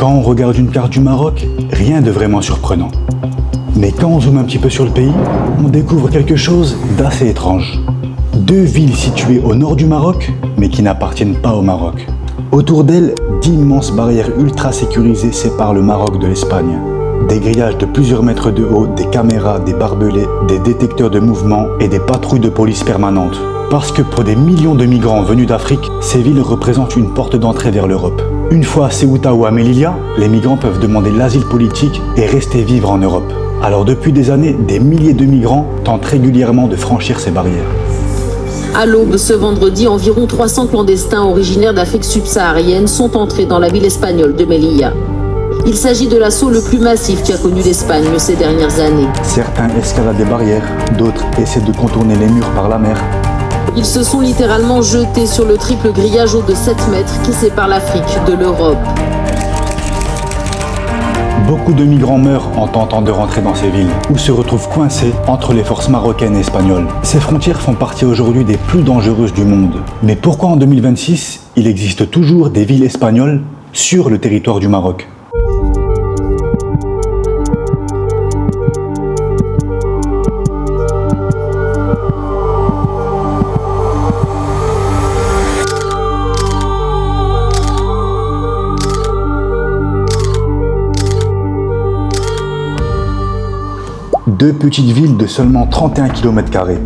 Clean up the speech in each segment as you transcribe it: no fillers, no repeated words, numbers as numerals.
Quand on regarde une carte du Maroc, rien de vraiment surprenant. Mais quand on zoome un petit peu sur le pays, on découvre quelque chose d'assez étrange. Deux villes situées au nord du Maroc, mais qui n'appartiennent pas au Maroc. Autour d'elles, d'immenses barrières ultra sécurisées séparent le Maroc de l'Espagne. Des grillages de plusieurs mètres de haut, des caméras, des barbelés, des détecteurs de mouvement et des patrouilles de police permanentes. Parce que pour des millions de migrants venus d'Afrique, ces villes représentent une porte d'entrée vers l'Europe. Une fois à Ceuta ou à Melilla, les migrants peuvent demander l'asile politique et rester vivre en Europe. Alors depuis des années, des milliers de migrants tentent régulièrement de franchir ces barrières. À l'aube ce vendredi, environ 300 clandestins originaires d'Afrique subsaharienne sont entrés dans la ville espagnole de Melilla. Il s'agit de l'assaut le plus massif qu'a connu l'Espagne ces dernières années. Certains escaladent des barrières, d'autres essaient de contourner les murs par la mer. Ils se sont littéralement jetés sur le triple grillage haut de 7 mètres qui sépare l'Afrique de l'Europe. Beaucoup de migrants meurent en tentant de rentrer dans ces villes, ou se retrouvent coincés entre les forces marocaines et espagnoles. Ces frontières font partie aujourd'hui des plus dangereuses du monde. Mais pourquoi en 2026, il existe toujours des villes espagnoles sur le territoire du Maroc ? Deux petites villes de seulement 31 km²,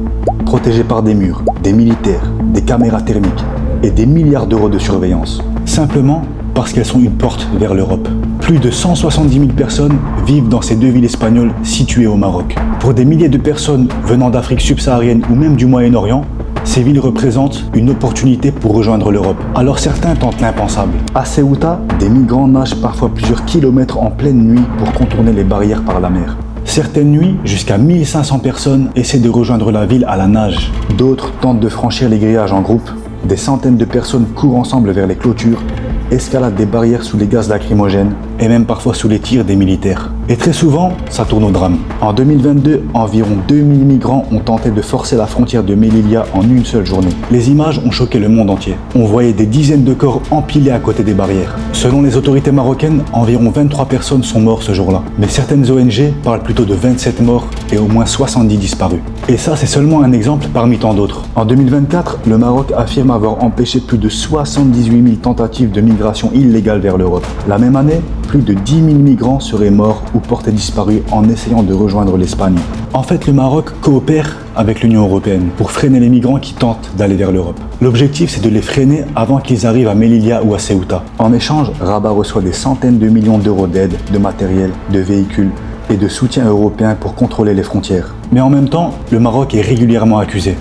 protégées par des murs, des militaires, des caméras thermiques et des milliards d'euros de surveillance. Simplement parce qu'elles sont une porte vers l'Europe. Plus de 170 000 personnes vivent dans ces deux villes espagnoles situées au Maroc. Pour des milliers de personnes venant d'Afrique subsaharienne ou même du Moyen-Orient, ces villes représentent une opportunité pour rejoindre l'Europe. Alors certains tentent l'impensable. À Ceuta, des migrants nagent parfois plusieurs kilomètres en pleine nuit pour contourner les barrières par la mer. Certaines nuits, jusqu'à 1500 personnes essaient de rejoindre la ville à la nage. D'autres tentent de franchir les grillages en groupe. Des centaines de personnes courent ensemble vers les clôtures, escaladent des barrières sous les gaz lacrymogènes et même parfois sous les tirs des militaires. Et très souvent, ça tourne au drame. En 2022, environ 2000 migrants ont tenté de forcer la frontière de Melilla en une seule journée. Les images ont choqué le monde entier. On voyait des dizaines de corps empilés à côté des barrières. Selon les autorités marocaines, environ 23 personnes sont mortes ce jour-là. Mais certaines ONG parlent plutôt de 27 morts et au moins 70 disparus. Et ça, c'est seulement un exemple parmi tant d'autres. En 2024, le Maroc affirme avoir empêché plus de 78 000 tentatives de migration illégale vers l'Europe. La même année, plus de 10 000 migrants seraient morts ou portés disparus en essayant de rejoindre l'Espagne. En fait, le Maroc coopère avec l'Union européenne pour freiner les migrants qui tentent d'aller vers l'Europe. L'objectif, c'est de les freiner avant qu'ils arrivent à Melilla ou à Ceuta. En échange, Rabat reçoit des centaines de millions d'euros d'aide, de matériel, de véhicules et de soutien européen pour contrôler les frontières. Mais en même temps, le Maroc est régulièrement accusé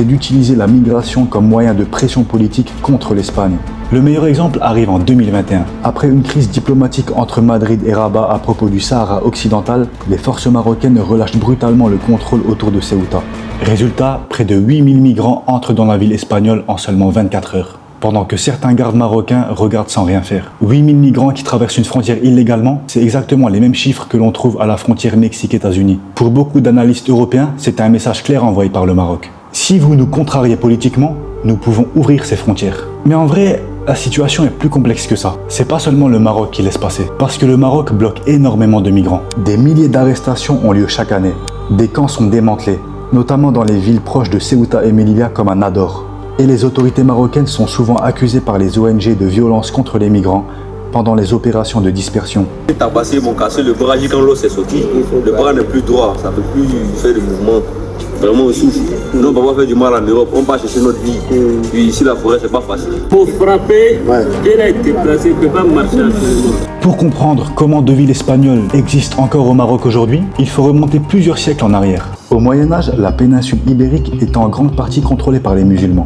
d'utiliser la migration comme moyen de pression politique contre l'Espagne. Le meilleur exemple arrive en 2021. Après une crise diplomatique entre Madrid et Rabat à propos du Sahara occidental, les forces marocaines relâchent brutalement le contrôle autour de Ceuta. Résultat, près de 8000 migrants entrent dans la ville espagnole en seulement 24 heures. Pendant que certains gardes marocains regardent sans rien faire. 8000 migrants qui traversent une frontière illégalement, c'est exactement les mêmes chiffres que l'on trouve à la frontière Mexique-États-Unis. Pour beaucoup d'analystes européens, c'est un message clair envoyé par le Maroc. Si vous nous contrariez politiquement, nous pouvons ouvrir ces frontières. Mais en vrai, la situation est plus complexe que ça. C'est pas seulement le Maroc qui laisse passer, parce que le Maroc bloque énormément de migrants. Des milliers d'arrestations ont lieu chaque année. Des camps sont démantelés, notamment dans les villes proches de Ceuta et Melilla comme à Nador. Et les autorités marocaines sont souvent accusées par les ONG de violence contre les migrants pendant les opérations de dispersion. J'ai tabassé, m'ont cassé le bras, quand l'eau s'est sortie, le bras n'est plus droit, ça ne peut plus faire de mouvement. Vraiment on souffre. Nous on va pas faire du mal en Europe, on va chercher notre vie. Puis ici la forêt c'est pas facile. Pour frapper, il a été placé, il ne peut pas marcher absolument. Pour comprendre comment deux villes espagnoles existent encore au Maroc aujourd'hui, il faut remonter plusieurs siècles en arrière. Au Moyen-Âge, la péninsule ibérique était en grande partie contrôlée par les musulmans.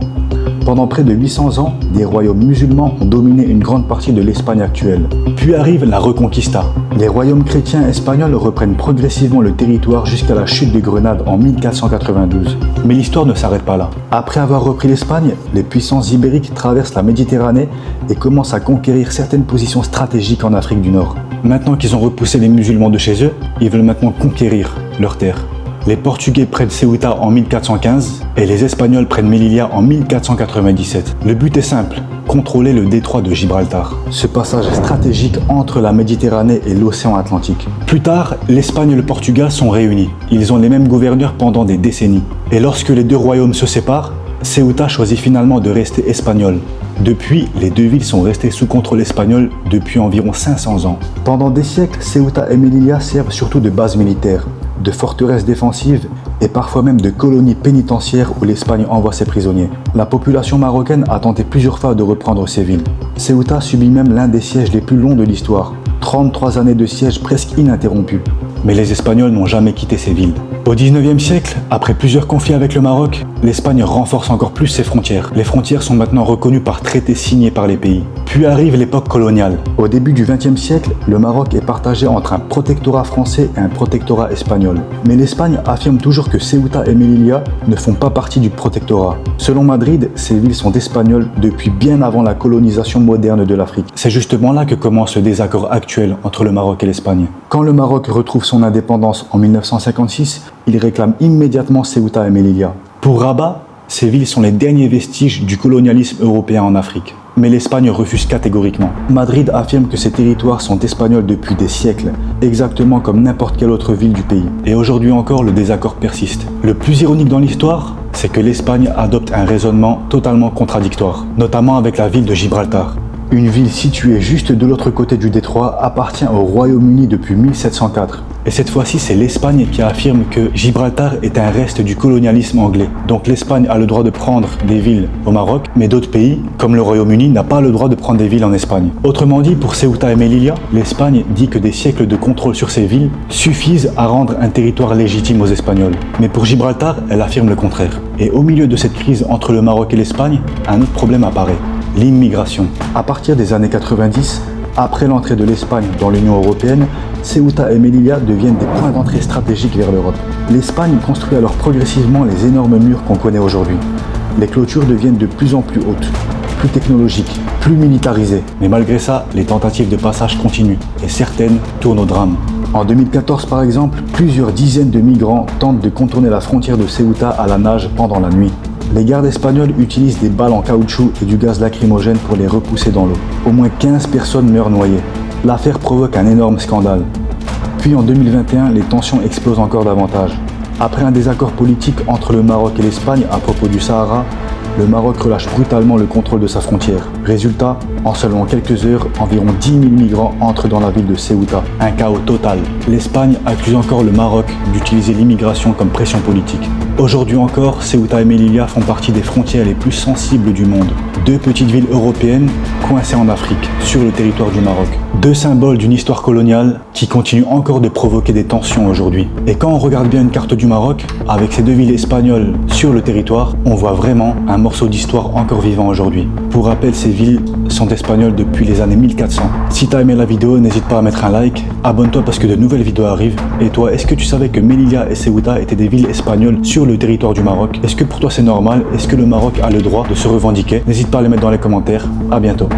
Pendant près de 800 ans, des royaumes musulmans ont dominé une grande partie de l'Espagne actuelle. Puis arrive la Reconquista. Les royaumes chrétiens espagnols reprennent progressivement le territoire jusqu'à la chute de Grenade en 1492. Mais l'histoire ne s'arrête pas là. Après avoir repris l'Espagne, les puissances ibériques traversent la Méditerranée et commencent à conquérir certaines positions stratégiques en Afrique du Nord. Maintenant qu'ils ont repoussé les musulmans de chez eux, ils veulent maintenant conquérir leurs terres. Les Portugais prennent Ceuta en 1415 et les Espagnols prennent Melilla en 1497. Le but est simple, contrôler le détroit de Gibraltar. Ce passage est stratégique entre la Méditerranée et l'océan Atlantique. Plus tard, l'Espagne et le Portugal sont réunis. Ils ont les mêmes gouverneurs pendant des décennies. Et lorsque les deux royaumes se séparent, Ceuta choisit finalement de rester espagnol. Depuis, les deux villes sont restées sous contrôle espagnol depuis environ 500 ans. Pendant des siècles, Ceuta et Melilla servent surtout de base militaire, de forteresses défensives et parfois même de colonies pénitentiaires où l'Espagne envoie ses prisonniers. La population marocaine a tenté plusieurs fois de reprendre ces villes. Ceuta subit même l'un des sièges les plus longs de l'histoire, 33 années de siège presque ininterrompus. Mais les Espagnols n'ont jamais quitté ces villes. Au 19e siècle, après plusieurs conflits avec le Maroc, l'Espagne renforce encore plus ses frontières. Les frontières sont maintenant reconnues par traités signés par les pays. Puis arrive l'époque coloniale. Au début du XXe siècle, le Maroc est partagé entre un protectorat français et un protectorat espagnol. Mais l'Espagne affirme toujours que Ceuta et Melilla ne font pas partie du protectorat. Selon Madrid, ces villes sont espagnoles depuis bien avant la colonisation moderne de l'Afrique. C'est justement là que commence le désaccord actuel entre le Maroc et l'Espagne. Quand le Maroc retrouve son indépendance en 1956, il réclame immédiatement Ceuta et Melilla. Pour Rabat, ces villes sont les derniers vestiges du colonialisme européen en Afrique. Mais l'Espagne refuse catégoriquement. Madrid affirme que ces territoires sont espagnols depuis des siècles, exactement comme n'importe quelle autre ville du pays. Et aujourd'hui encore, le désaccord persiste. Le plus ironique dans l'histoire, c'est que l'Espagne adopte un raisonnement totalement contradictoire, notamment avec la ville de Gibraltar. Une ville située juste de l'autre côté du détroit appartient au Royaume-Uni depuis 1704. Et cette fois-ci, c'est l'Espagne qui affirme que Gibraltar est un reste du colonialisme anglais. Donc l'Espagne a le droit de prendre des villes au Maroc, mais d'autres pays, comme le Royaume-Uni, n'a pas le droit de prendre des villes en Espagne. Autrement dit, pour Ceuta et Melilla, l'Espagne dit que des siècles de contrôle sur ces villes suffisent à rendre un territoire légitime aux Espagnols. Mais pour Gibraltar, elle affirme le contraire. Et au milieu de cette crise entre le Maroc et l'Espagne, un autre problème apparaît. L'immigration. À partir des années 90, après l'entrée de l'Espagne dans l'Union européenne, Ceuta et Melilla deviennent des points d'entrée stratégiques vers l'Europe. L'Espagne construit alors progressivement les énormes murs qu'on connaît aujourd'hui. Les clôtures deviennent de plus en plus hautes, plus technologiques, plus militarisées. Mais malgré ça, les tentatives de passage continuent et certaines tournent au drame. En 2014 par exemple, plusieurs dizaines de migrants tentent de contourner la frontière de Ceuta à la nage pendant la nuit. Les gardes espagnols utilisent des balles en caoutchouc et du gaz lacrymogène pour les repousser dans l'eau. Au moins 15 personnes meurent noyées. L'affaire provoque un énorme scandale. Puis en 2021, les tensions explosent encore davantage. Après un désaccord politique entre le Maroc et l'Espagne à propos du Sahara, le Maroc relâche brutalement le contrôle de sa frontière. Résultat, en seulement quelques heures, environ 10 000 migrants entrent dans la ville de Ceuta. Un chaos total. L'Espagne accuse encore le Maroc d'utiliser l'immigration comme pression politique. Aujourd'hui encore, Ceuta et Melilla font partie des frontières les plus sensibles du monde. Deux petites villes européennes coincées en Afrique, sur le territoire du Maroc. Deux symboles d'une histoire coloniale qui continue encore de provoquer des tensions aujourd'hui. Et quand on regarde bien une carte du Maroc, avec ces deux villes espagnoles sur le territoire, on voit vraiment un morceau d'histoire encore vivant aujourd'hui. Pour rappel, ces villes sont espagnoles depuis les années 1400. Si t'as aimé la vidéo, n'hésite pas à mettre un like, abonne-toi parce que de nouvelles vidéos arrivent. Et toi, est-ce que tu savais que Melilla et Ceuta étaient des villes espagnoles sur le territoire du Maroc? Est-ce que pour toi c'est normal? Est-ce que le Maroc a le droit de se revendiquer? N'hésite pas à les mettre dans les commentaires. À bientôt.